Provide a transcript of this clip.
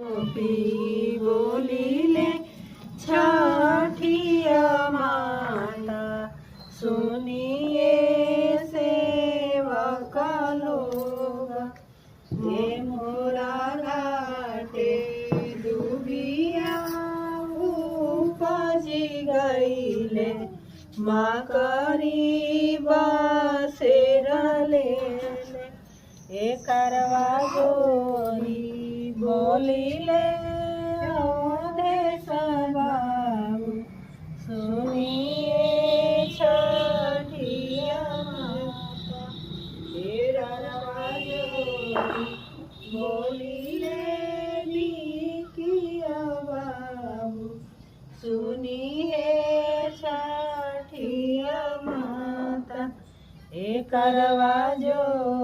गोपी बोलिले छठिया माता सुनिए सेवक लोग। ये मोरा घाटे दुबिया उपजी गईले माँ करी बसेर लेले। ए करवा जोरी बोलिले देश बाबू सुनिए छठिया माता। ए करवा जोरी बोलिले बिकिया बाबू सुनिए छठिया माता। ए करवा जोरी